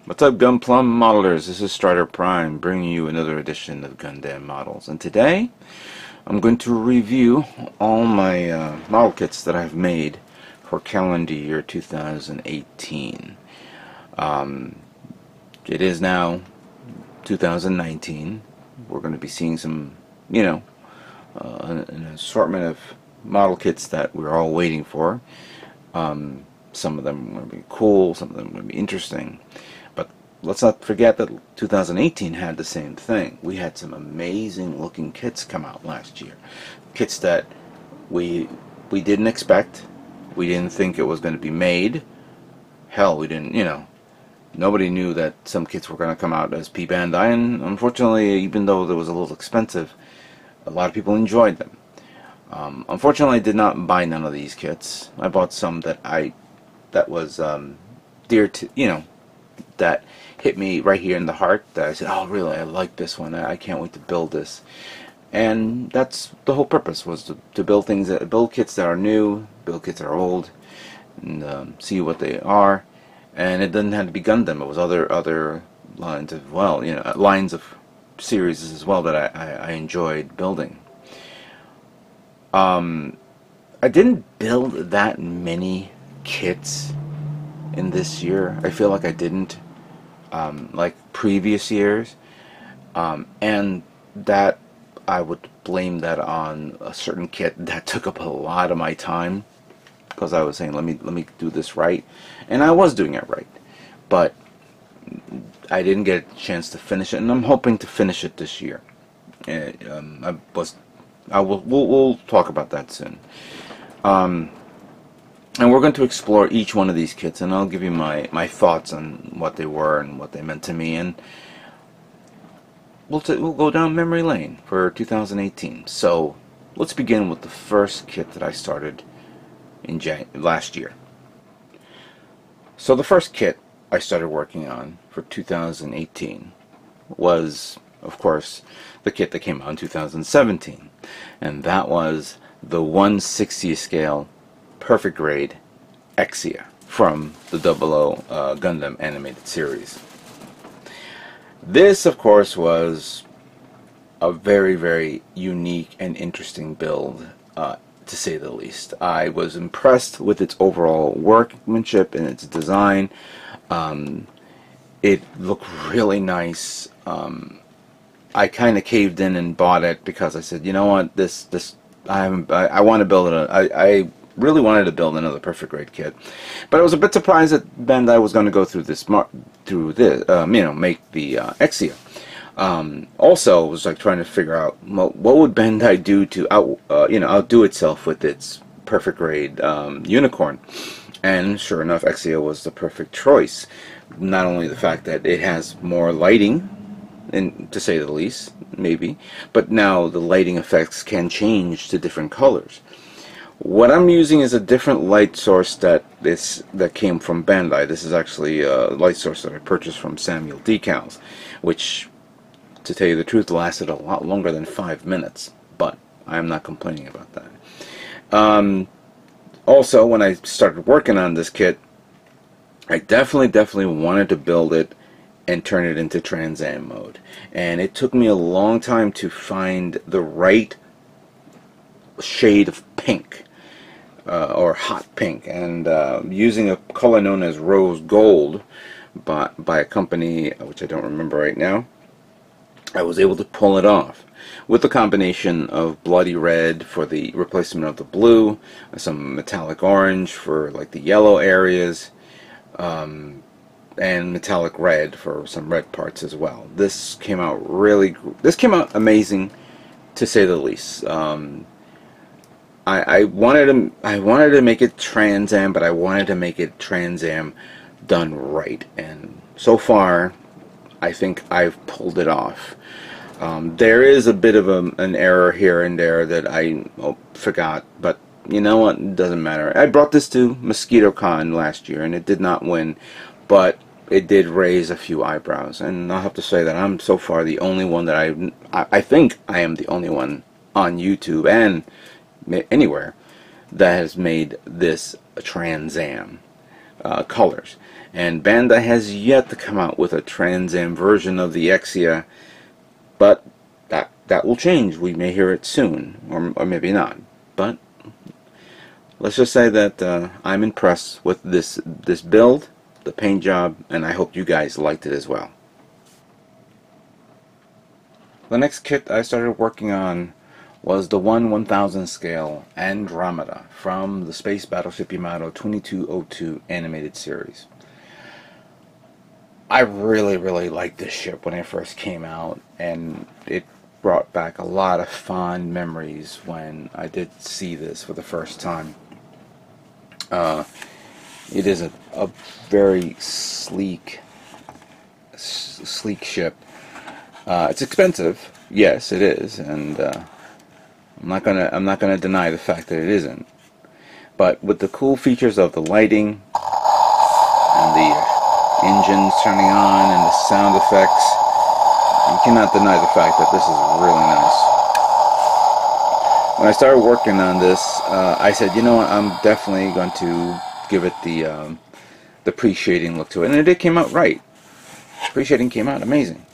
What's up, Gunpla modelers? This is Stryderprime bringing you another edition of Gundam Models. And today, I'm going to review all my model kits that I've made for calendar year 2018. It is now 2019. We're going to be seeing some, an assortment of model kits that we're all waiting for. Some of them are going to be cool, some of them are going to be interesting. But let's not forget that 2018 had the same thing. We had some amazing looking kits come out last year. Kits that we didn't expect. We didn't think it was going to be made. Hell, we didn't, nobody knew that some kits were going to come out as P Bandai, and unfortunately, even though it was a little expensive, a lot of people enjoyed them. Unfortunately, I did not buy none of these kits. I bought some that was dear to, that hit me right here in the heart, that I said, oh really, I like this one, I can't wait to build this. And that's the whole purpose, was to build kits that are new, build kits that are old, and see what they are. And it doesn't have to be Gundam, it was other lines as well, lines of series as well that I enjoyed building. I didn't build that many kits in this year. I feel like I didn't, like previous years, and that I would blame that on a certain kit that took up a lot of my time, because I was saying, let me do this right, and I was doing it right, but I didn't get a chance to finish it, and I'm hoping to finish it this year. We'll talk about that soon. And we're going to explore each one of these kits, and I'll give you my thoughts on what they were and what they meant to me, and we'll go down memory lane for 2018. So let's begin with the first kit that I started in last year. So the first kit I started working on for 2018 was, of course, the kit that came out in 2017, and that was the 1/60 scale perfect grade Exia from the 00 Gundam animated series. This, of course, was a very, very unique and interesting build, to say the least. I was impressed with its overall workmanship and its design. It looked really nice. I kind of caved in and bought it because I said, you know what, I want to build it. I really wanted to build another perfect grade kit, but I was a bit surprised that Bandai was going to go through this, make the Exia. Also, I was like trying to figure out, what would Bandai do to outdo itself with its perfect grade Unicorn, and sure enough, Exia was the perfect choice. Not only the fact that it has more lighting, and to say the least, maybe, but now the lighting effects can change to different colors. What I'm using is a different light source that came from Bandai. This is actually a light source that I purchased from Samuel Decals, which, to tell you the truth, lasted a lot longer than 5 minutes, but I'm not complaining about that. Also, when I started working on this kit, I definitely wanted to build it and turn it into Trans Am mode, and it took me a long time to find the right shade of pink, or hot pink, and using a color known as rose gold by a company which I don't remember right now, I was able to pull it off with a combination of bloody red for the replacement of the blue, some metallic orange for like the yellow areas, and metallic red for some red parts as well. This came out amazing, to say the least. I wanted to make it Trans Am, but I wanted to make it Trans Am done right, and so far I think I've pulled it off. There is a bit of an error here and there that I forgot, but you know what, it doesn't matter. I brought this to Mosquito Con last year and it did not win, but it did raise a few eyebrows, and I'll have to say that I'm so far the only one that I think I am the only one on YouTube and anywhere that has made this a Trans Am. colors. And Bandai has yet to come out with a Trans Am version of the Exia, but that will change. We may hear it soon, or maybe not. But let's just say that I'm impressed with this build, the paint job, and I hope you guys liked it as well. The next kit I started working on was the 1/1000 scale Andromeda from the Space Battleship Yamato 2202 animated series. I really liked this ship when it first came out, and it brought back a lot of fond memories when I did see this for the first time. It is a very sleek ship. It's expensive, yes, it is, and I'm not gonna deny the fact that it isn't. But with the cool features of the lighting and the engines turning on and the sound effects, you cannot deny the fact that this is really nice. When I started working on this, I said, you know what, I'm definitely going to give it the pre-shading look to it, and it came out right. Pre-shading came out amazing.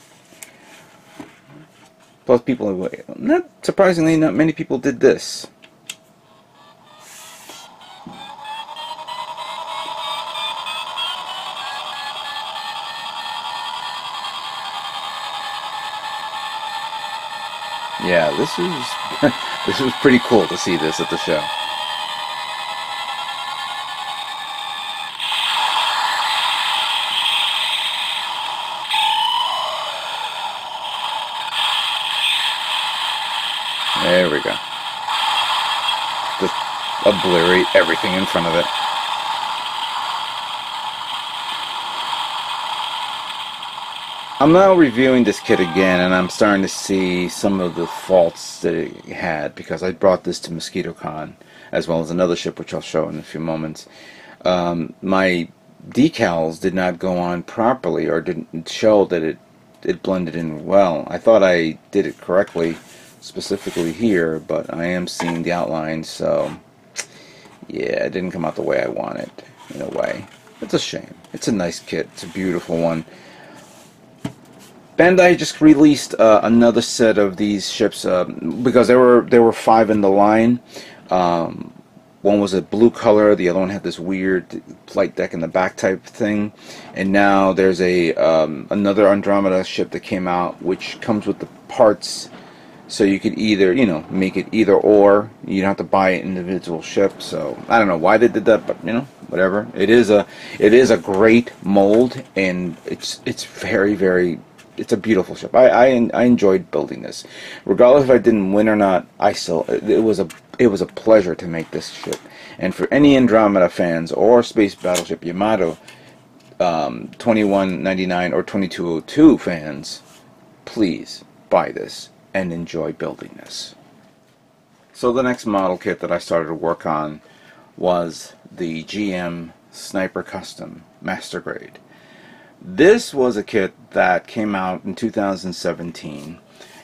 Plus, people, not surprisingly, not many people did this. Yeah, this was pretty cool to see this at the show. There we go. Just obliterate everything in front of it. I'm now reviewing this kit again, and I'm starting to see some of the faults that it had, because I brought this to MosquitoCon, as well as another ship which I'll show in a few moments. My decals did not go on properly, or didn't show that it blended in well. I thought I did it correctly, specifically here, but I am seeing the outlines, so yeah, it didn't come out the way I wanted, in a way. It's a shame. It's a nice kit. It's a beautiful one. Bandai just released another set of these ships, because there were 5 in the line. One was a blue color, the other one had this weird flight deck in the back type thing, and now there's a another Andromeda ship that came out, which comes with the parts, so you could either, you know, make it either or. You don't have to buy an individual ship. So I don't know why they did that, but you know, whatever. It is a great mold, and it's very. It's a beautiful ship. I enjoyed building this, regardless if I didn't win or not. It was a pleasure to make this ship. And for any Andromeda fans or Space Battleship Yamato 2199 or 2202 fans, please buy this and enjoy building this. So the next model kit that I started to work on was the GM Sniper Custom Master Grade. This was a kit that came out in 2017,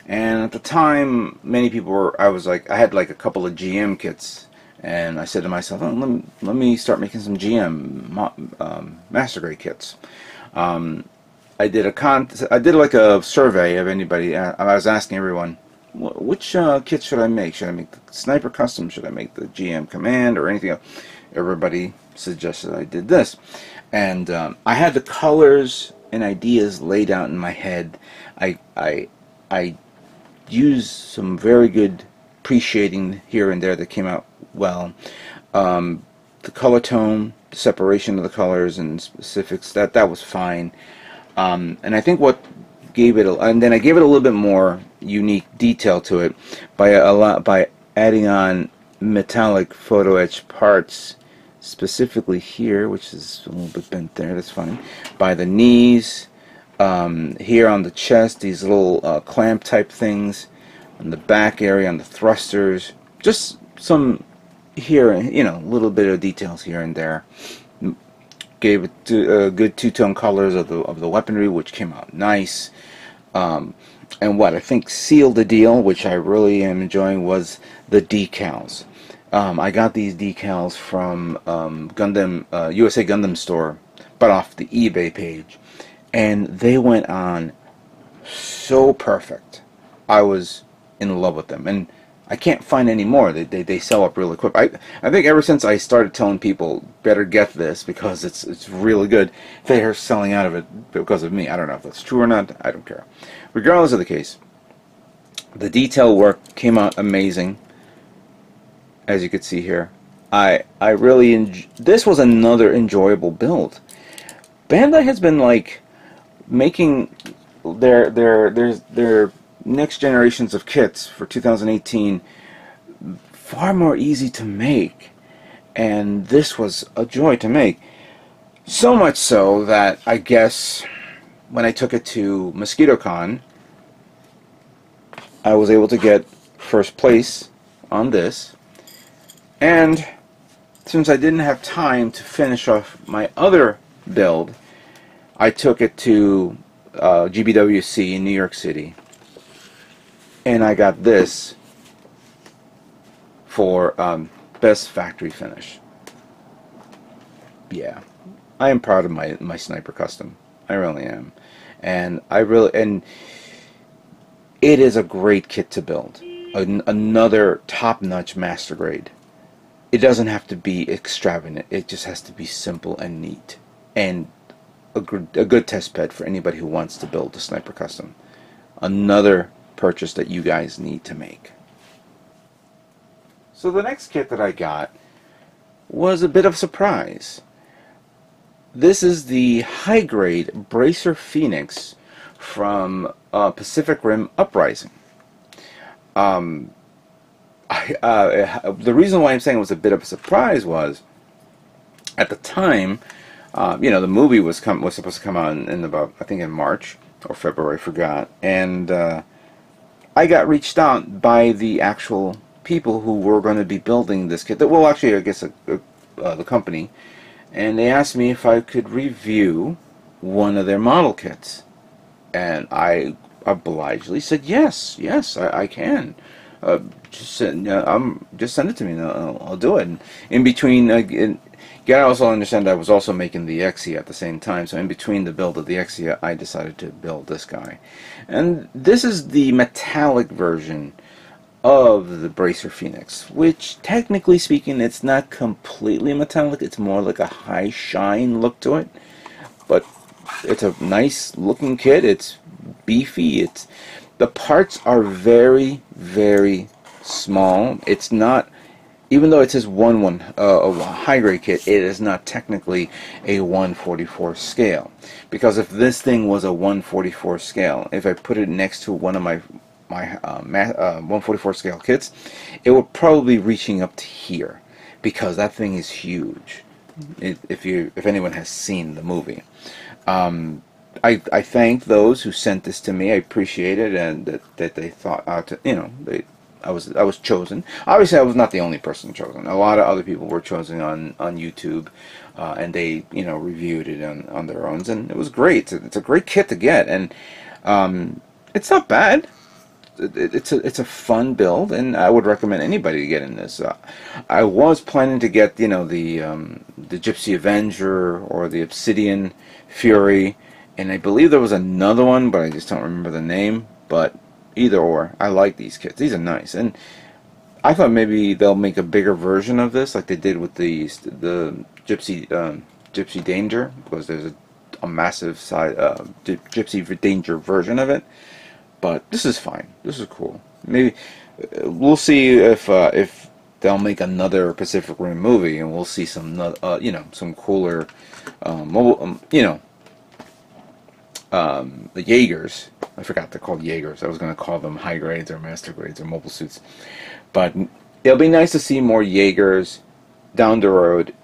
and at the time, many people were, I had like a couple of GM kits, and I said to myself, oh, let me start making some GM Master Grade kits. I did like a survey of anybody. I was asking everyone, which kit should I make? Should I make the Sniper Custom? Should I make the GM Command or anything else? Everybody suggested I did this. And I had the colors and ideas laid out in my head. I used some very good pre-shading here and there that came out well. The color tone, the separation of the colors and specifics, that was fine. And I think what gave it, and then I gave it a little bit more unique detail to it by adding on metallic photo etch parts. Specifically here, which is a little bit bent there, that's fine, by the knees, here on the chest, these little clamp type things, on the back area, on the thrusters, just some here, you know, a little bit of details here and there. Gave it good two-tone colors of the weaponry, which came out nice. And what I think sealed the deal, which I really am enjoying, was the decals. I got these decals from Gundam USA Gundam store, but off the eBay page, and they went on so perfect. I was in love with them, and I can't find any more. They sell up really quick. I think ever since I started telling people better get this because it's really good, they are selling out of it because of me. I don't know if that's true or not. I don't care. Regardless of the case, the detail work came out amazing. As you can see here, I really this was another enjoyable build. Bandai has been like making their next generations of kits for 2018 far more easy to make, and this was a joy to make. So much so that I guess when I took it to MosquitoCon, I was able to get first place on this. And since I didn't have time to finish off my other build, I took it to GBWC in New York City, and I got this for best factory finish. Yeah, I am proud of my Sniper Custom. I really am, and it is a great kit to build. Another top-notch master grade. It doesn't have to be extravagant. It just has to be simple and neat, and a good test bed for anybody who wants to build a Sniper Custom. Another purchase that you guys need to make. So the next kit that I got was a bit of a surprise. This is the high-grade Bracer Phoenix from Pacific Rim Uprising. The reason why I'm saying it was a bit of a surprise was, at the time, the movie was supposed to come out in about, I think, in March or February, I forgot, and I got reached out by the actual people who were going to be building this kit. Well, actually, I guess the company, and they asked me if I could review one of their model kits, and I obligingly said yes, I can. Just send it to me, and I'll do it. And in between, you gotta also understand I was also making the Exia at the same time. So in between the build of the Exia, I decided to build this guy. And this is the metallic version of the Bracer Phoenix, which technically speaking, it's not completely metallic. It's more like a high shine look to it. But it's a nice looking kit. It's beefy. The parts are very, very small. It's not, even though it says a high-grade kit, it is not technically a 1/44 scale. Because if this thing was a 1/44 scale, if I put it next to one of my 1/44 scale kits, it would probably be reaching up to here, because that thing is huge. If anyone has seen the movie. I thank those who sent this to me. I appreciate it, and that they thought out. I was chosen. Obviously, I was not the only person chosen. A lot of other people were chosen on YouTube, and they reviewed it on their own, and it was great. It's a great kit to get, and it's not bad. It's a fun build, and I would recommend anybody getting this. I was planning to get the Gypsy Avenger or the Obsidian Fury. And I believe there was another one, but I just don't remember the name. But either or, I like these kits. These are nice. And I thought maybe they'll make a bigger version of this, like they did with the Gypsy Danger, because there's a massive size Gypsy Danger version of it. But this is fine. This is cool. Maybe we'll see if they'll make another Pacific Rim movie, and we'll see some some cooler the Jaegers. I forgot they're called Jaegers. I was going to call them high grades or master grades or mobile suits. But it'll be nice to see more Jaegers down the road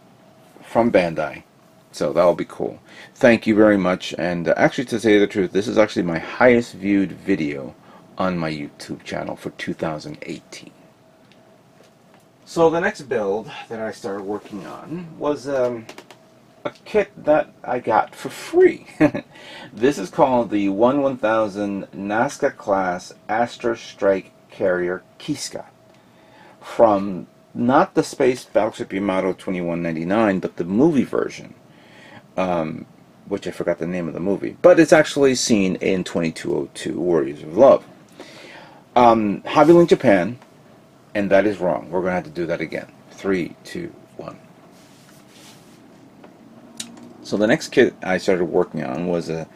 from Bandai. So that'll be cool. Thank you very much. And actually, to say the truth, this is actually my highest viewed video on my YouTube channel for 2018. So the next build that I started working on was a kit that I got for free. This is called the 1/1000 Nazca class Astra Strike Carrier Kiska from not the Space Battleship Yamato 2199, but the movie version, which I forgot the name of the movie, but it's actually seen in 2202 Warriors of Love. Hobby Link Japan, and that is wrong. We're going to have to do that again. 3, 2, 1. So the next kit I started working on was a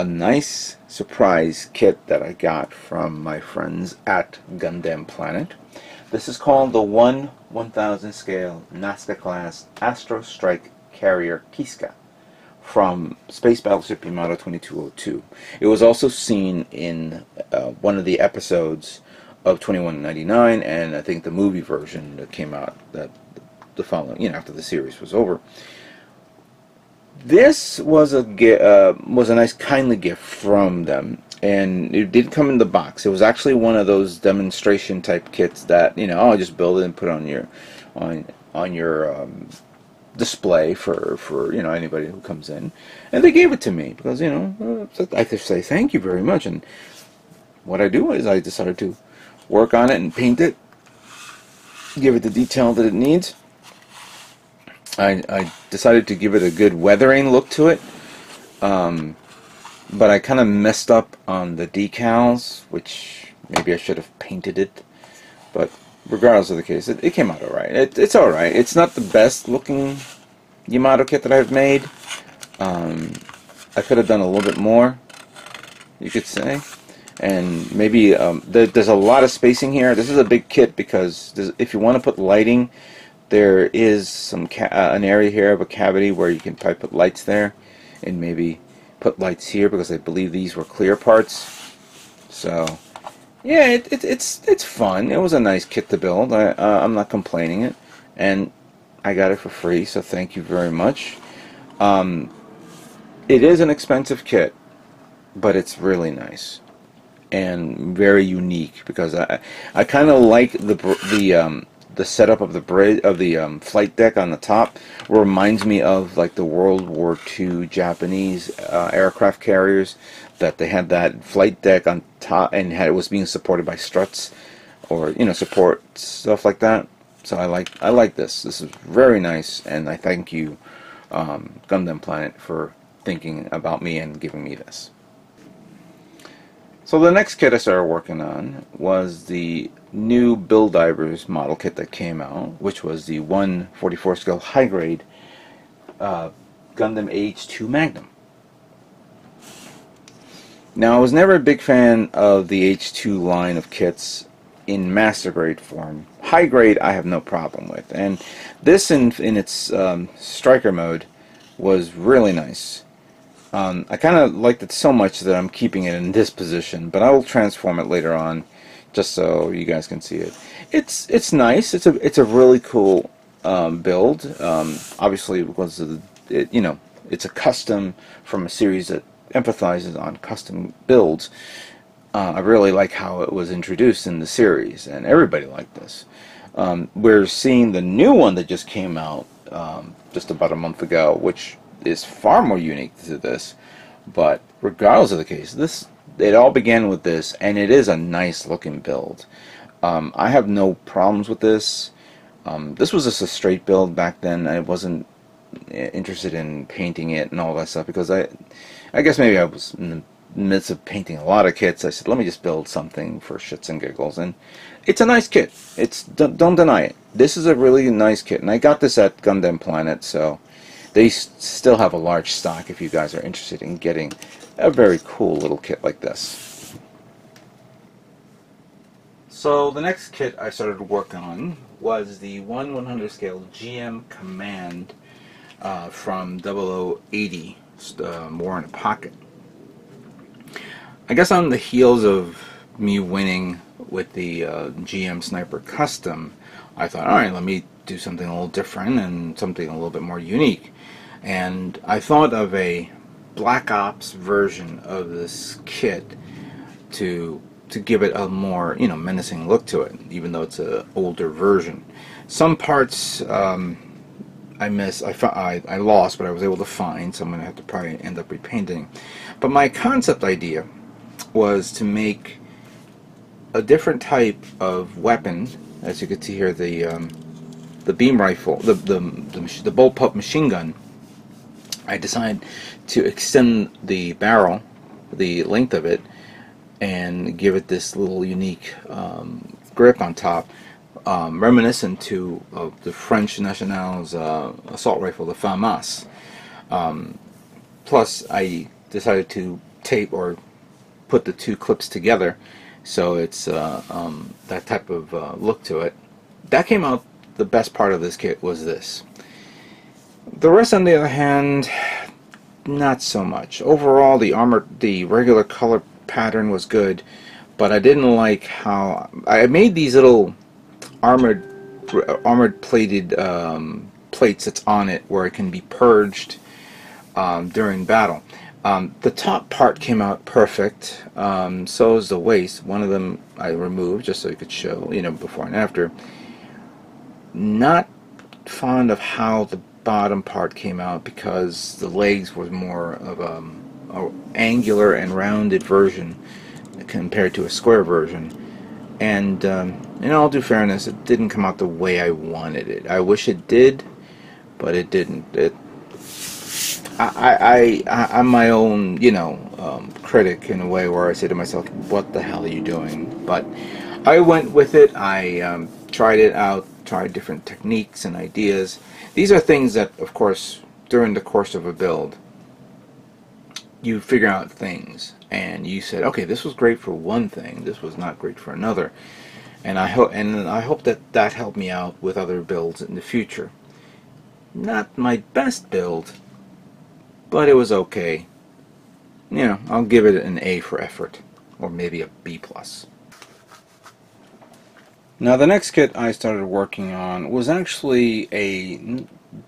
nice surprise kit that I got from my friends at Gundam Planet. This is called the 1/1000 scale Nazca class Astro Strike Carrier Kiska from Space Battleship Yamato 2202. It was also seen in one of the episodes of 2199, and I think the movie version that came out that the following, after the series was over. This was a nice, kindly gift from them, and it did come in the box. It was actually one of those demonstration type kits that I'll just build it and put it on your display for anybody who comes in, and they gave it to me because I could say thank you very much. And what I do is I decided to work on it and paint it, give it the detail that it needs. I decided to give it a good weathering look to it, but I kind of messed up on the decals, which maybe I should have painted it, but regardless of the case, it came out alright. It's alright. It's not the best looking Yamato kit that I've made. I could have done a little bit more, you could say, and maybe there's a lot of spacing here. This is a big kit because if you want to put lighting, there is an area here of a cavity where you can probably put lights there, and maybe put lights here because I believe these were clear parts. So yeah, it's fun. It was a nice kit to build. I'm not complaining it, and I got it for free, so thank you very much. It is an expensive kit, but it's really nice and very unique because I kind of like the setup of the bridge of the flight deck on the top. Reminds me of like the World War II Japanese aircraft carriers, that they had that flight deck on top and it was being supported by struts or support stuff like that. So I like this. This is very nice, and I thank you, Gundam Planet, for thinking about me and giving me this. So the next kit I started working on was the new Build Divers model kit that came out, which was the 1/44 scale high grade Gundam H2 Magnum. Now, I was never a big fan of the H2 line of kits in master grade form. High grade I have no problem with, and this in its striker mode was really nice. I kind of liked it so much that I'm keeping it in this position, but I will transform it later on just so you guys can see it. It's nice. It's a really cool build. Obviously, because of it's a custom from a series that emphasizes on custom builds. I really like how it was introduced in the series, and everybody liked this. We're seeing the new one that just came out just about a month ago, which is far more unique to this. But regardless of the case, it all began with this, and it is a nice looking build. I have no problems with this. This was just a straight build back then. I wasn't interested in painting it and all that stuff because I guess maybe I was in the midst of painting a lot of kits. I said, let me just build something for shits and giggles, and it's a nice kit. Don't deny it. This is a really nice kit, and I got this at Gundam Planet, so they still have a large stock if you guys are interested in getting a very cool little kit like this. So the next kit I started to work on was the 1/100 scale GM Command from 0080, War in a Pocket. I guess on the heels of me winning with the GM Sniper Custom, I thought, alright, let me do something a little different and something a little bit more unique. And I thought of a Black Ops version of this kit to give it a more menacing look to it, even though it's an older version. Some parts I lost, but I was able to find, so I'm going to have to probably end up repainting. But my concept idea was to make a different type of weapon as you can see here, the beam rifle, the bullpup machine gun. I decided to extend the barrel, the length of it, and give it this little unique grip on top, reminiscent to the French National's assault rifle, the FAMAS. Plus, I decided to tape or put the two clips together, so it's that type of look to it. That came out. The best part of this kit was this. The rest, on the other hand, not so much. Overall, the regular color pattern was good, but I didn't like how I made these little armored plated plates that's on it where it can be purged during battle. The top part came out perfect. So is the waist. One of them I removed just so you could show, before and after. Not fond of how the bottom part came out because the legs was more of a angular and rounded version compared to a square version. And in all due fairness, it didn't come out the way I wanted it. I wish it did, but it didn't. I'm my own, critic in a way where I say to myself, "What the hell are you doing?" But I went with it. I tried it out, tried different techniques and ideas. These are things that, of course, during the course of a build, you figure out things, and you said, "Okay, this was great for one thing. This was not great for another." And I hope that helped me out with other builds in the future. Not my best build, but it was okay. I'll give it an A for effort, or maybe a B+. Now the next kit I started working on was actually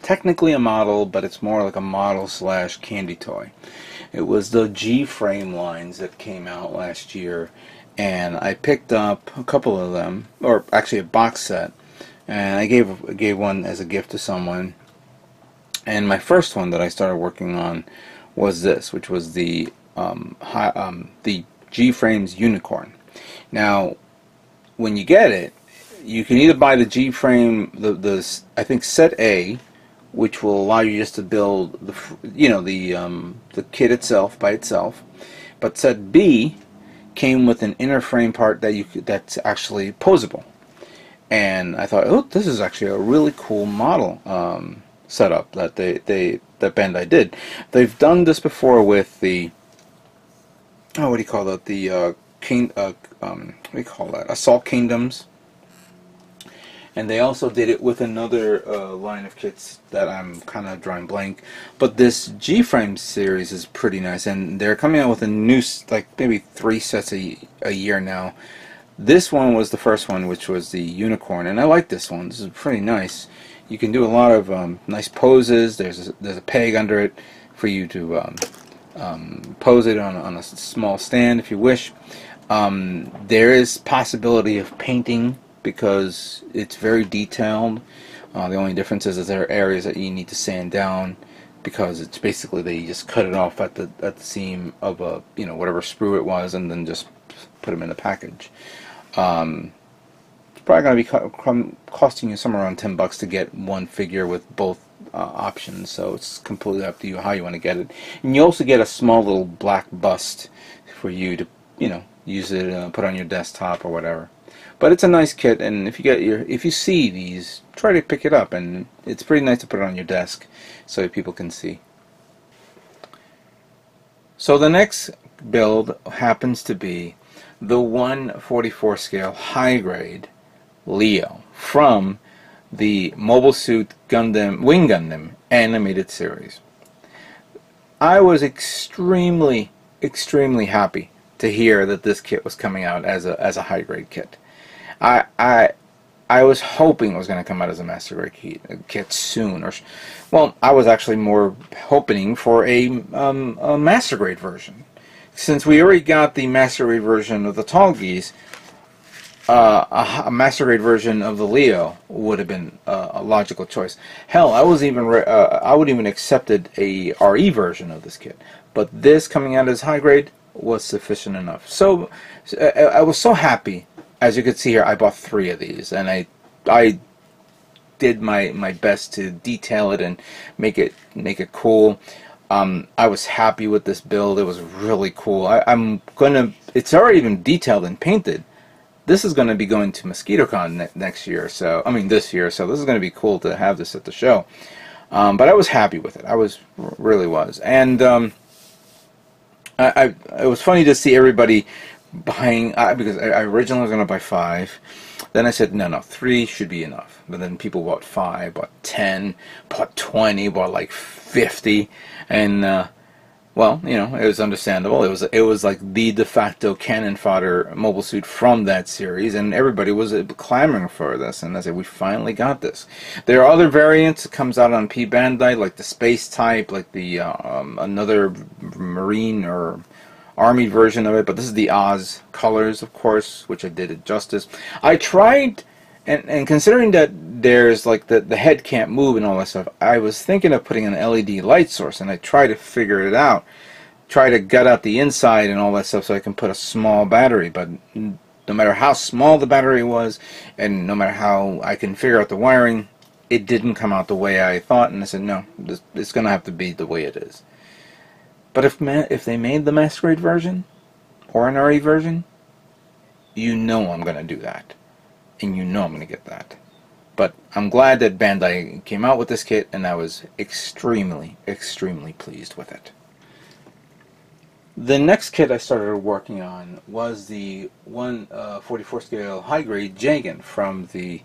technically a model, but it's more like a model / candy toy. It was the GFrame lines that came out last year, and I picked up a couple of them, or actually a box set, and I gave one as a gift to someone. And my first one that I started working on was this, which was the GFrame's Unicorn. Now, when you get it, you can either buy the GFrame, I think set A, which will allow you just to build the kit itself by itself. But set B came with an inner frame part that's actually posable. And I thought, oh, this is actually a really cool model setup that that Bandai did. They've done this before with the what do you call that? The what do you call that? Assault Kingdoms. And they also did it with another line of kits that I'm kind of drawing blank. But this GFrame series is pretty nice, and they're coming out with a new, like maybe 3 sets a year now. This one was the first one, which was the Unicorn, and I like this one. This is pretty nice. You can do a lot of nice poses. There's a peg under it for you to pose it on a small stand if you wish. There is possibility of painting because it's very detailed. The only difference is that there are areas that you need to sand down because it's basically they just cut it off at the seam of a whatever sprue it was, and then just put them in a package. It's probably going to be costing you somewhere around $10 to get one figure with both options, so it's completely up to you how you want to get it. And you also get a small little black bust for you to use it, put on your desktop or whatever. But it's a nice kit, and if you see these, try to pick it up, and it's pretty nice to put it on your desk so that people can see. So the next build happens to be the 1/44 scale high grade Leo from the Mobile Suit Wing Gundam animated series. I was extremely happy to hear that this kit was coming out as a high grade kit. I was hoping it was going to come out as a master grade kit soon, well, I was actually more hoping for a master grade version. Since we already got the master grade version of the Tallgeese, a master grade version of the Leo would have been a logical choice. Hell, I would even accepted a RE version of this kit, but this coming out as high grade was sufficient enough. So I was so happy as you can see here, I bought 3 of these, and I did my best to detail it and make it cool. I was happy with this build. It was really cool. It's already been detailed and painted. This is gonna be going to MosquitoCon next year, so I mean this year. So this is gonna be cool to have this at the show. But I was happy with it. Really was, and it was funny to see everybody buying, because I originally was going to buy 5. Then I said, no, 3 should be enough. But then people bought 5, bought 10, bought 20, bought like 50. And, well, you know, it was understandable. It was like the de facto cannon fodder mobile suit from that series. And everybody was clamoring for this. And I said, we finally got this. There are other variants that comes out on P Bandai, like the space type, like the another marine or army version of it, but this is the Oz colors, of course, which I did it justice. I tried, and considering that there's like the head can't move and all that stuff, I was thinking of putting an LED light source, and I tried to figure it out, try to gut out the inside and all that stuff so I can put a small battery, but no matter how small the battery was, and no matter how I can figure out the wiring, it didn't come out the way I thought, and I said, no, it's going to have to be the way it is. But if they made the Masquerade version, or an RE version, you know I'm going to do that. And you know I'm going to get that. But I'm glad that Bandai came out with this kit, and I was extremely, extremely pleased with it. The next kit I started working on was the 1/44 scale high-grade Jagan from the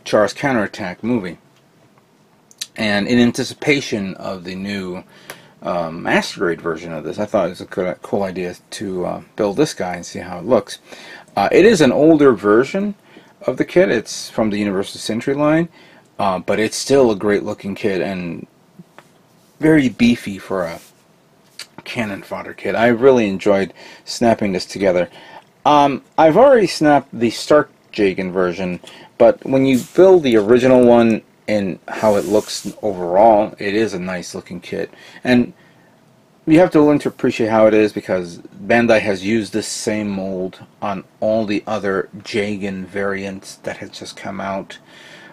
Char's Counterattack movie. And in anticipation of the new Master Grade version of this, I thought it was a cool idea to build this guy and see how it looks. It is an older version of the kit. It's from the Universal Century line, but it's still a great looking kit and very beefy for a cannon fodder kit. I really enjoyed snapping this together. I've already snapped the Stark Jagan version, but when you build the original one and how it looks overall, it is a nice looking kit. And you have to learn to appreciate how it is, because Bandai has used this same mold on all the other Jagan variants that has just come out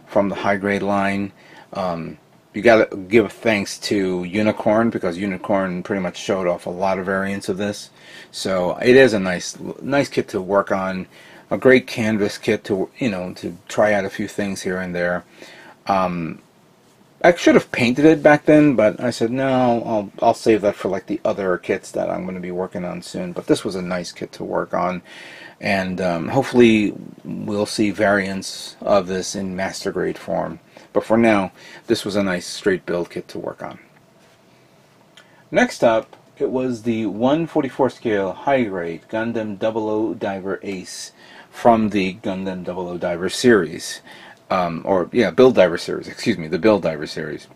from the high grade line. You gotta give thanks to Unicorn, because Unicorn pretty much showed off a lot of variants of this. So it is a nice kit to work on, a great canvas kit to, you know, to try out a few things here and there. I should have painted it back then, but I said no, I'll save that for like the other kits that I'm going to be working on soon. But this was a nice kit to work on, and hopefully we'll see variants of this in master grade form. But for now, this was a nice straight build kit to work on. Next up, it was the 1/44 scale high grade Gundam 00 Diver Ace from the Gundam 00 Diver series. Build Diver series, excuse me, the Build Diver series.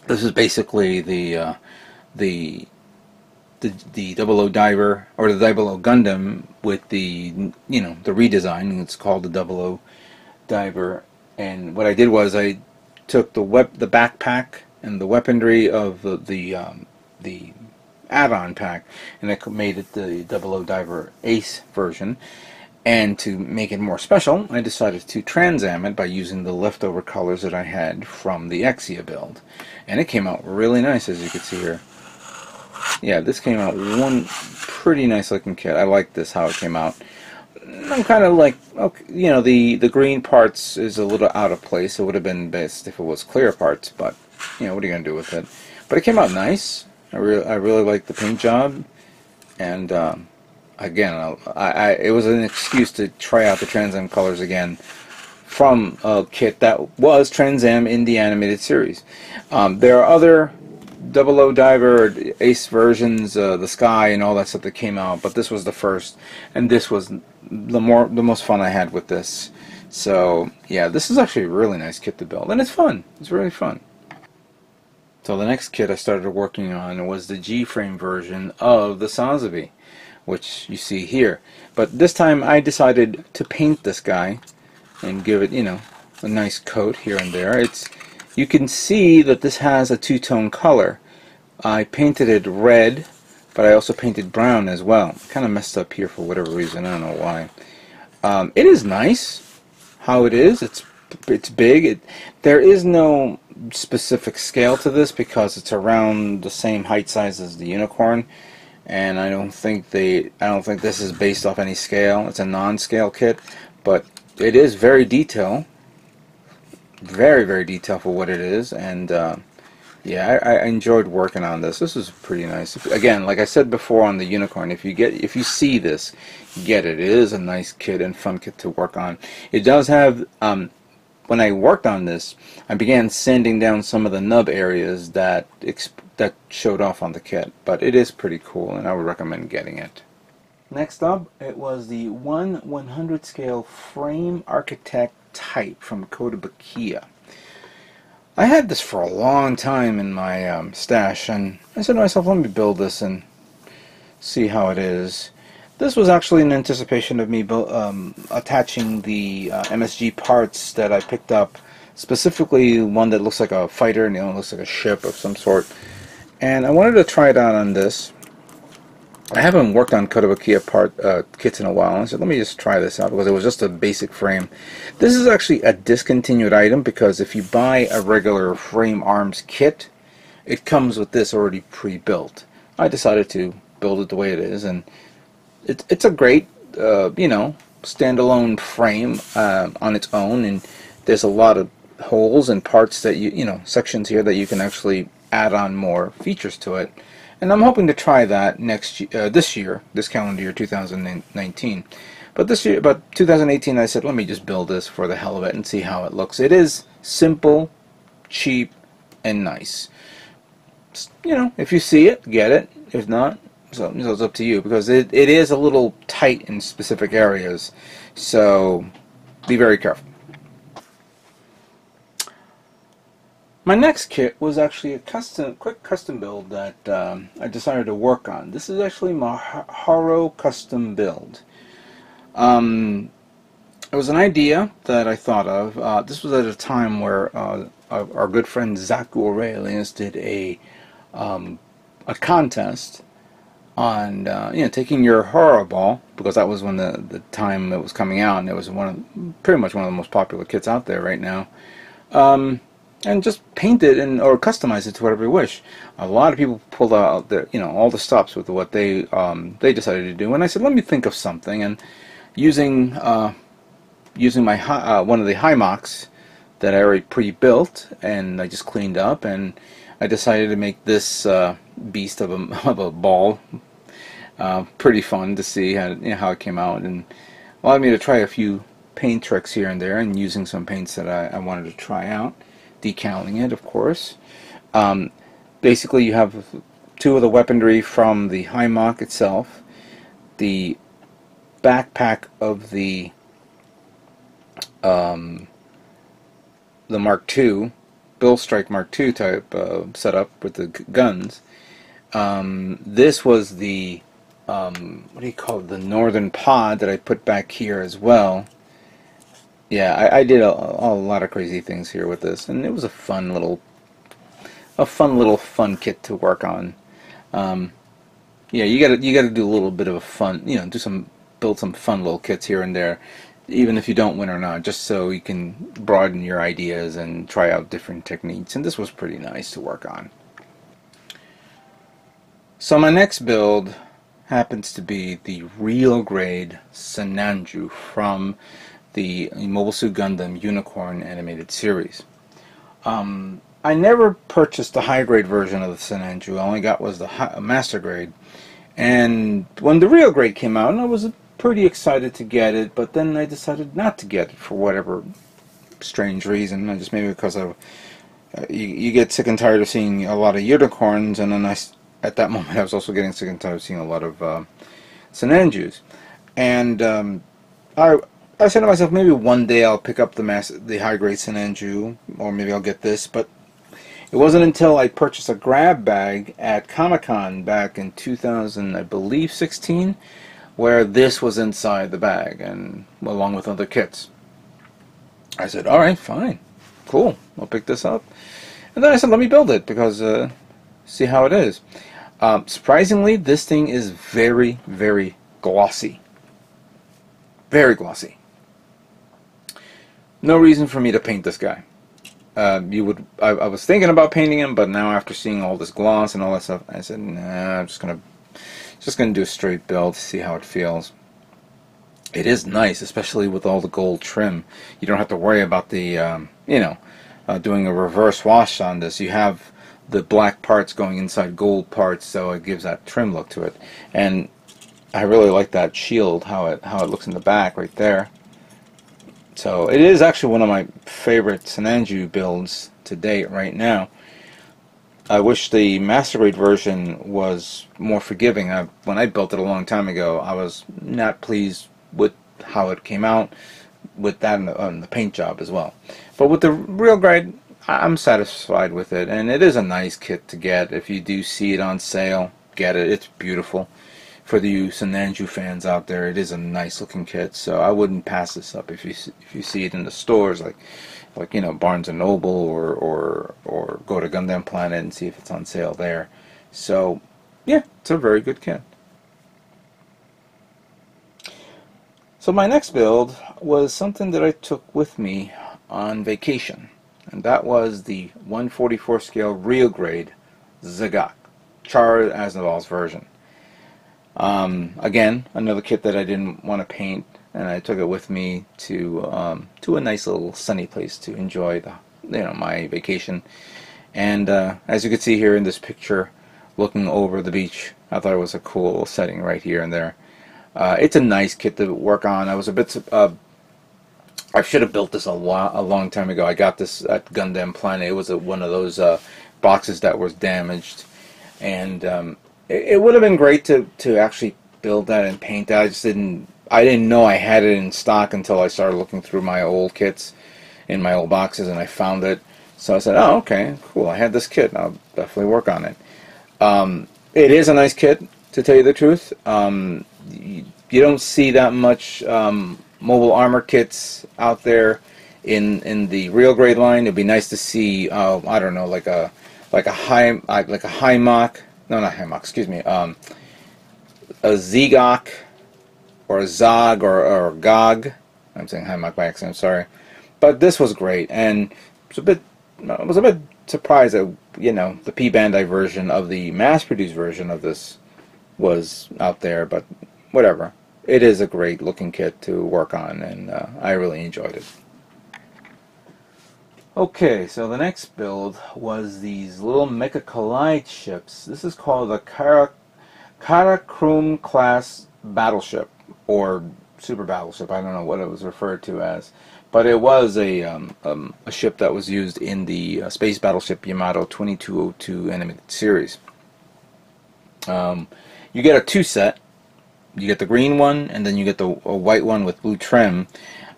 This is basically the 00 Diver, or the 00 Gundam with the, you know, the redesign. It's called the 00 Diver, and what I did was I took the backpack and the weaponry of the add-on pack, and I made it the 00 Diver Ace version. And to make it more special, I decided to Trans Am it by using the leftover colors that I had from the Exia build. And it came out really nice, as you can see here. Yeah, this came out one pretty nice looking kit. I like this, how it came out. I'm kind of like, okay, you know, the green parts is a little out of place. It would have been best if it was clear parts, but, you know, what are you going to do with it? But it came out nice. I really like the paint job. And, again, it was an excuse to try out the Trans Am colors again from a kit that was Trans Am in the animated series. There are other 00 Diver Ace versions, the Sky and all that stuff that came out, but this was the first, and this was the most fun I had with this. So yeah, this is actually a really nice kit to build, and it's fun. It's really fun. So the next kit I started working on was the GFrame version of the Sasuke B, which you see here. But this time I decided to paint this guy and give it, you know, a nice coat here and there. You can see that this has a two-tone color. I painted it red, but I also painted brown as well. Kind of messed up here for whatever reason, I don't know why. It is nice how it is. It's big. There is no specific scale to this because it's around the same height size as the Unicorn, and I don't think this is based off any scale. It's a non-scale kit, but it is very detailed, very detailed for what it is, and yeah, I enjoyed working on this. This is pretty nice. Again, like I said before on the Unicorn, if you see this, get it. It is a nice kit and fun kit to work on. It does have, when I worked on this, I began sanding down some of the nub areas that showed off on the kit, but it is pretty cool, and I would recommend getting it. Next up, it was the 1/100 scale frame architect type from Exia. I had this for a long time in my stash, and I said to myself, let me build this and see how it is. This was actually in anticipation of me attaching the MSG parts that I picked up, specifically one that looks like a fighter and the other looks like a ship of some sort. And I wanted to try it out on this. I haven't worked on Exia kits in a while, and I said, let me just try this out because it was just a basic frame. This is actually a discontinued item because if you buy a regular frame arms kit, it comes with this already pre-built. I decided to build it the way it is, and it's a great, standalone frame on its own, and there's a lot of holes and parts that sections here that you can actually add on more features to it. And I'm hoping to try that this calendar year, 2019. But 2018, I said, let me just build this for the hell of it and see how it looks. It is simple, cheap, and nice. If you see it, get it. If not, so it's up to you, because it is a little tight in specific areas. So be very careful. My next kit was actually a quick custom build that I decided to work on. This is actually my Haro Custom build. It was an idea that I thought of. This was at a time where our good friend Zgok did a contest on taking your Haro ball, because that was when the time it was coming out, and it was pretty much one of the most popular kits out there right now. And just paint it or customize it to whatever you wish. A lot of people pulled out all the stops with what they decided to do, and I said, let me think of something. And using my one of the Hymocks that I already pre-built, and I just cleaned up, and I decided to make this beast of a ball. Pretty fun to see how it came out, and allowed me to try a few paint tricks here and there, and using some paints that I wanted to try out. Decaling it, of course. Basically, you have two of the weaponry from the Hymock itself, the backpack of the Mark II, Bill Strike Mark II type setup with the guns. This was the what do you call it? The Northern Pod that I put back here as well. Yeah, I did a lot of crazy things here with this, and it was a fun little kit to work on. Yeah, you gotta do a little bit of a fun, build some fun little kits here and there, even if you don't win or not, just so you can broaden your ideas and try out different techniques. And this was pretty nice to work on. So my next build happens to be the real grade Senanju from the Mobile Suit Gundam Unicorn animated series. I never purchased the high grade version of the Senanju. I only got was the master grade. And when the real grade came out, I was pretty excited to get it, but then I decided not to get it for whatever strange reason. Maybe because you get sick and tired of seeing a lot of unicorns, and then at that moment I was also getting sick and tired of seeing a lot of Senanjus. And I said to myself, maybe one day I'll pick up the high-grade Senanju, or maybe I'll get this, but it wasn't until I purchased a grab bag at Comic-Con back in 2000, I believe, 16, where this was inside the bag, and along with other kits. I said, alright, fine, cool, I'll pick this up. And then I said, let me build it, because see how it is. Surprisingly, this thing is very, very glossy. Very glossy. No reason for me to paint this guy. I was thinking about painting him, but now after seeing all this gloss and all that stuff, I said, nah, I'm just gonna do a straight build to see how it feels. It is nice, especially with all the gold trim. You don't have to worry about the, doing a reverse wash on this. You have the black parts going inside gold parts, so it gives that trim look to it. And I really like that shield, how it looks in the back right there. So it is actually one of my favorite Sananju builds to date right now. I wish the Master Grade version was more forgiving. When I built it a long time ago, I was not pleased with how it came out, with that on the paint job as well. But with the real grade, I'm satisfied with it, and it is a nice kit to get. If you do see it on sale, get it. It's beautiful. For the Sananju fans out there, it is a nice looking kit, so I wouldn't pass this up if you see it in the stores, like Barnes and Noble, or go to Gundam Planet and see if it's on sale there. So yeah, it's a very good kit. So my next build was something that I took with me on vacation, and that was the 144 scale real grade Zgok Charge Aznavour's version. Again, another kit that I didn't want to paint, and I took it with me to a nice little sunny place to enjoy my vacation. And as you can see here in this picture, looking over the beach, I thought it was a cool setting right here and there. It's a nice kit to work on. I was a bit I should have built this a long time ago. I got this at Gundam Planet. It was one of those boxes that was damaged, and it would have been great to actually build that and paint that. I didn't know I had it in stock until I started looking through my old kits in my old boxes, and I found it. So I said, oh, okay, cool, I had this kit, I'll definitely work on it. It is a nice kit, to tell you the truth. You don't see that much mobile armor kits out there in the real grade line. It'd be nice to see, I don't know, like a high mock. No, not Hemok, excuse me. A Zgok or a Zog or Gog. I'm saying Hemok by accident, sorry. But this was great, and I was a bit surprised that the P Bandai version of the mass-produced version of this was out there, but whatever. It is a great looking kit to work on, and I really enjoyed it. Okay, so the next build was these little Mecha Collide ships. This is called the Kyra class Battleship, or Super Battleship. I don't know what it was referred to as, but it was a ship that was used in the Space Battleship Yamato 2202 animated series. You get a two set. You get the green one, and then you get a white one with blue trim.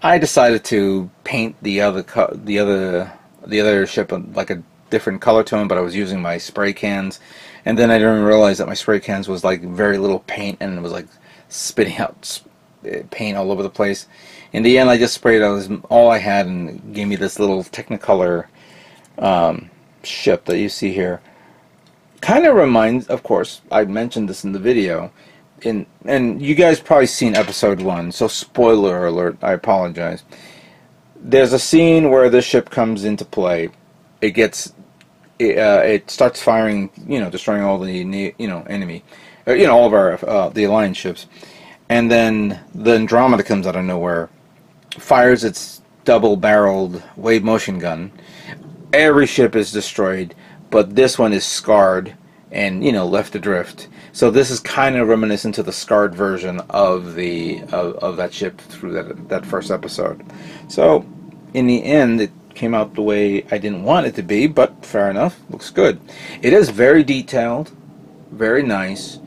I decided to paint the other ship like a different color tone, but I was using my spray cans, and then I didn't realize that my spray cans was like very little paint, and it was like spitting out paint all over the place. In the end, I just sprayed out all I had, and it gave me this little Technicolor ship that you see here. Kind of reminds, of course, I mentioned this in the video. And you guys probably seen episode 1, so spoiler alert, I apologize. There's a scene where this ship comes into play. It starts firing, destroying all the enemy, all of our the Alliance ships, and then the Andromeda comes out of nowhere, fires its double-barreled wave motion gun. Every ship is destroyed, but this one is scarred and left adrift. So this is kind of reminiscent to the scarred version of that ship through that first episode. So in the end, it came out the way I didn't want it to be, but fair enough, looks good. It is very detailed, very nice.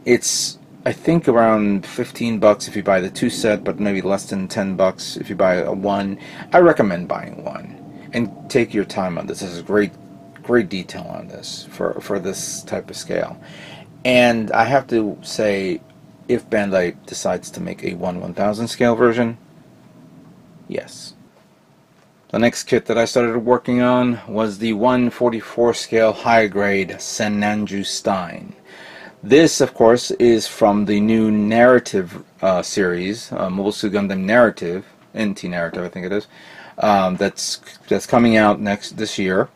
It's I think around $15 if you buy the 2 set, but maybe less than $10 if you buy a 1. I recommend buying 1 and take your time on this. This is great detail on this for this type of scale. And I have to say, if Bandai decides to make a 1/1000 scale version, yes. The next kit that I started working on was the 144 scale high grade Sananju Stein. This, of course, is from the new narrative series, Mobile Suit Gundam Narrative, NT Narrative, I think it is. That's coming out this year.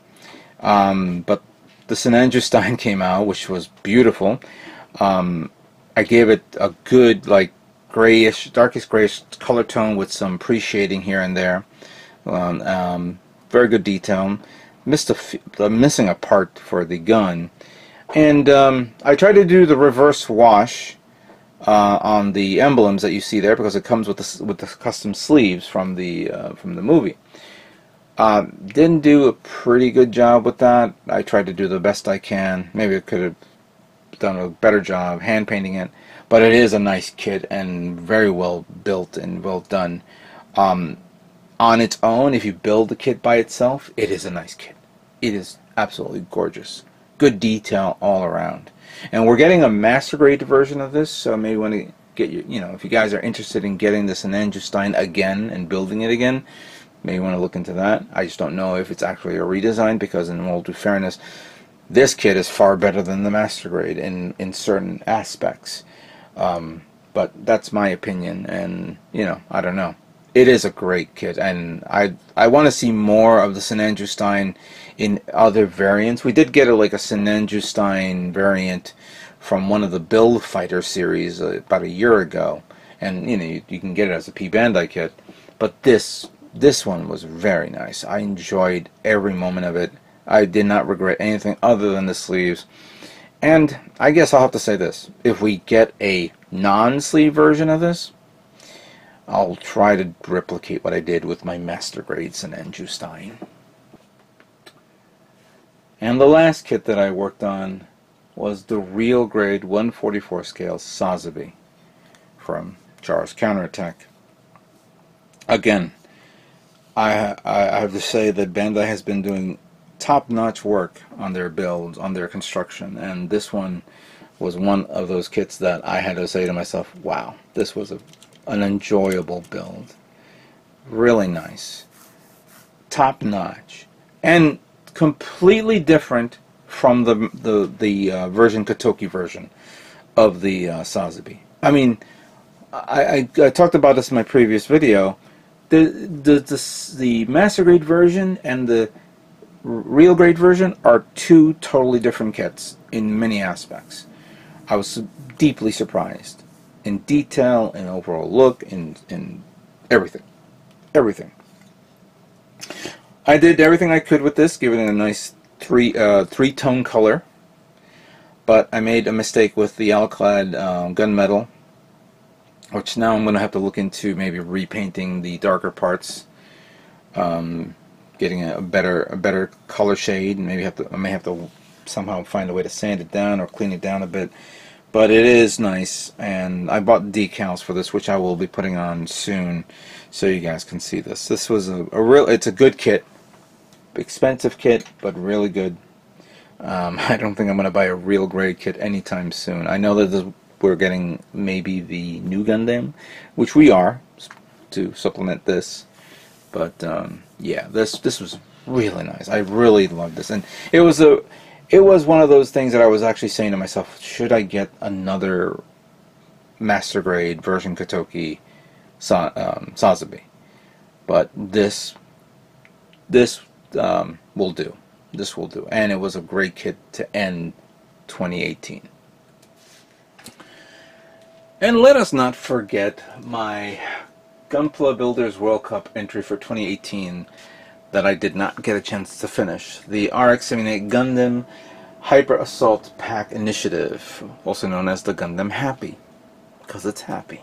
But the Sinanju came out, which was beautiful. I gave it a good, like, grayish, darkest grayish color tone with some pre-shading here and there. Very good detail. Missing a part for the gun. And I tried to do the reverse wash on the emblems that you see there, because it comes with the custom sleeves from the movie. Didn't do a pretty good job with that. I tried to do the best I can. Maybe I could have done a better job hand painting it, but it is a nice kit and very well built and well done. On its own, if you build the kit by itself, it is a nice kit. It is absolutely gorgeous. Good detail all around. And we're getting a master grade version of this, so maybe want to get if you guys are interested in getting this Sinanju again and building it again, maybe want to look into that. I just don't know if it's actually a redesign, because in all due fairness, this kit is far better than the master grade in certain aspects. But that's my opinion, and I don't know. It is a great kit, and I want to see more of the Sinanju in other variants. We did get a Sinanju variant from one of the Build Fighter series about a year ago, and you can get it as a P Bandai kit. But this one was very nice. I enjoyed every moment of it. I did not regret anything other than the sleeves. And I guess I'll have to say this: if we get a non-sleeve version of this, I'll try to replicate what I did with my master grade Sinanju. And the last kit that I worked on was the real grade 144 scale Sasuke from Char's Counterattack. Again, I have to say that Bandai has been doing top-notch work on their builds, on their construction, and this one was one of those kits that I had to say to myself, wow, this was an enjoyable build. Really nice. Top-notch. And completely different from the version Kotoki version of the Sasuke. I mean, I talked about this in my previous video. The master grade version and the real grade version are two totally different kits in many aspects. I was deeply surprised in detail, in overall look, in everything. Everything. I did everything I could with this, giving it a nice three-tone color, but I made a mistake with the Alclad gunmetal, which now I'm going to have to look into maybe repainting the darker parts, getting a better color shade, and I may have to somehow find a way to sand it down or clean it down a bit. But it is nice, and I bought decals for this, which I will be putting on soon, so you guys can see this. This was it's a good kit, expensive kit, but really good. I don't think I'm going to buy a real grade kit anytime soon. I know that we're getting maybe the new Gundam, which we are, to supplement this. But yeah, this was really nice. I really loved this, and it was one of those things that I was actually saying to myself, should I get another master grade version Kotoki Sasuke? But this will do. This will do, and it was a great kit to end 2018. And let us not forget my Gunpla Builders World Cup entry for 2018 that I did not get a chance to finish. The RX-78 Gundam Hyper Assault Pack Initiative, also known as the Gundam Happy, because it's happy.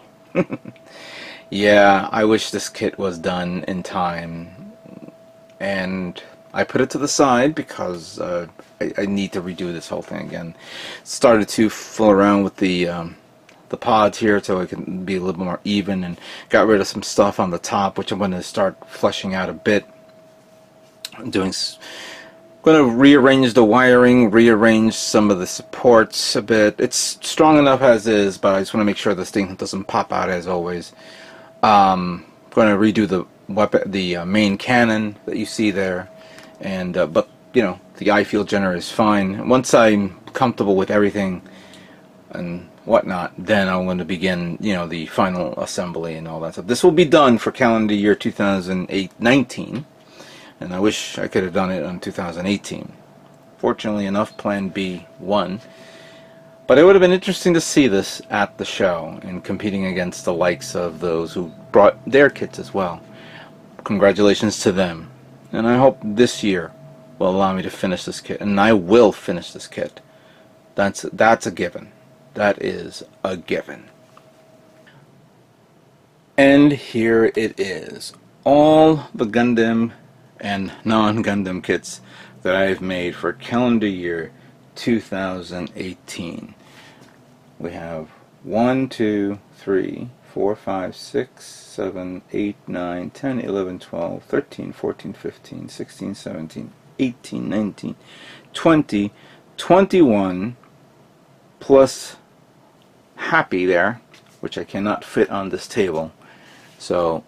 Yeah, I wish this kit was done in time, and I put it to the side because I need to redo this whole thing again. Started to fool around with the pods here so it can be a little more even, and got rid of some stuff on the top, which I'm going to start fleshing out a bit. I'm going to rearrange the wiring, rearrange some of the supports a bit. It's strong enough as is, but I just want to make sure this thing doesn't pop out as always. Going to redo the main cannon that you see there, and but the eye field generator is fine. Once I'm comfortable with everything, and whatnot, then I'm going to begin, you know, the final assembly and all that stuff. This will be done for calendar year 2019, and I wish I could have done it on 2018. Fortunately enough, Plan B won. But it would have been interesting to see this at the show and competing against the likes of those who brought their kits as well. Congratulations to them. And I hope this year will allow me to finish this kit. And I will finish this kit. That's a given. That is a given. And here it is. All the Gundam and non-Gundam kits that I've made for calendar year 2018. We have 1, 2, 3, 4, 5, 6, 7, 8, 9, 10, 11, 12, 13, 14, 15, 16, 17, 18, 19, 20, 21, plus Happy there, which I cannot fit on this table. So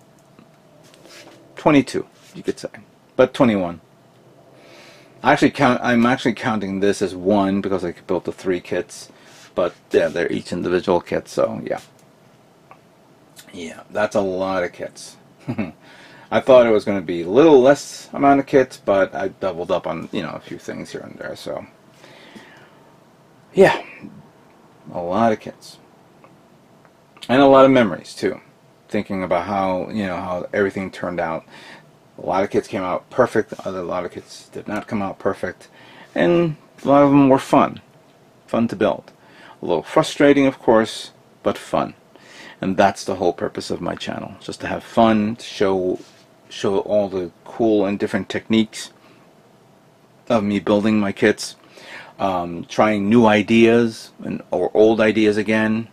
22, you could say, but 21. I'm actually counting this as one because I built the 3 kits, but yeah, they're each individual kits. So yeah, that's a lot of kits. I thought it was going to be a little less amount of kits, but I doubled up on, you know, a few things here and there. So yeah, a lot of kits and a lot of memories too. Thinking about how, you know, how everything turned out. A lot of kits came out perfect, a lot of kits did not come out perfect, and a lot of them were fun to build. A little frustrating, of course, but fun. And that's the whole purpose of my channel, just to have fun, to show all the cool and different techniques of me building my kits, trying new ideas or old ideas again,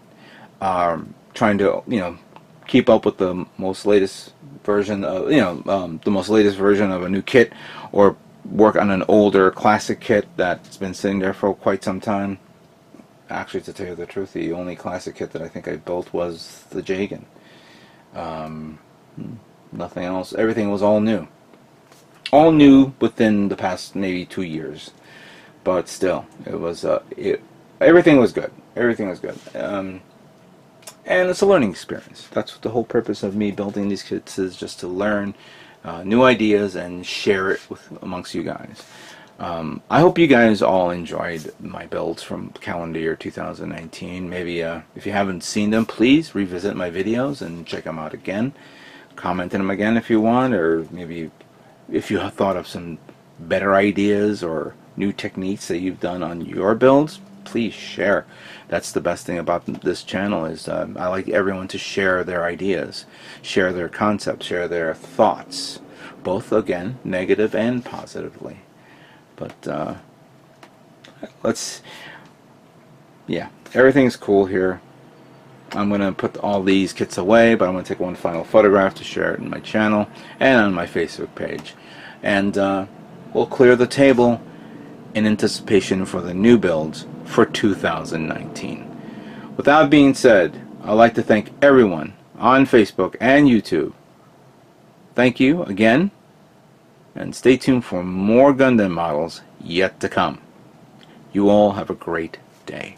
trying to, you know, keep up with the most latest version of, you know, the most latest version of a new kit, or work on an older classic kit that's been sitting there for quite some time. Actually, to tell you the truth, the only classic kit that I think I built was the Jagan. Nothing else. Everything was all new. All new within the past maybe 2 years. But still, it was everything was good. Everything was good. And it's a learning experience. That's what the whole purpose of me building these kits is, just to learn new ideas and share it amongst you guys. I hope you guys all enjoyed my builds from calendar year 2019. Maybe if you haven't seen them, please revisit my videos and check them out again. Comment on them again if you want, or maybe if you have thought of some better ideas or new techniques that you've done on your builds, please share. That's the best thing about this channel, is I like everyone to share their ideas, share their concepts, share their thoughts, both, again, negative and positively. But yeah, everything's cool here. I'm going to put all these kits away, but I'm going to take one final photograph to share it in my channel and on my Facebook page. And we'll clear the table in anticipation for the new builds for 2019. With that being said, I'd like to thank everyone on Facebook and YouTube. Thank you again, and stay tuned for more Gundam models yet to come. You all have a great day.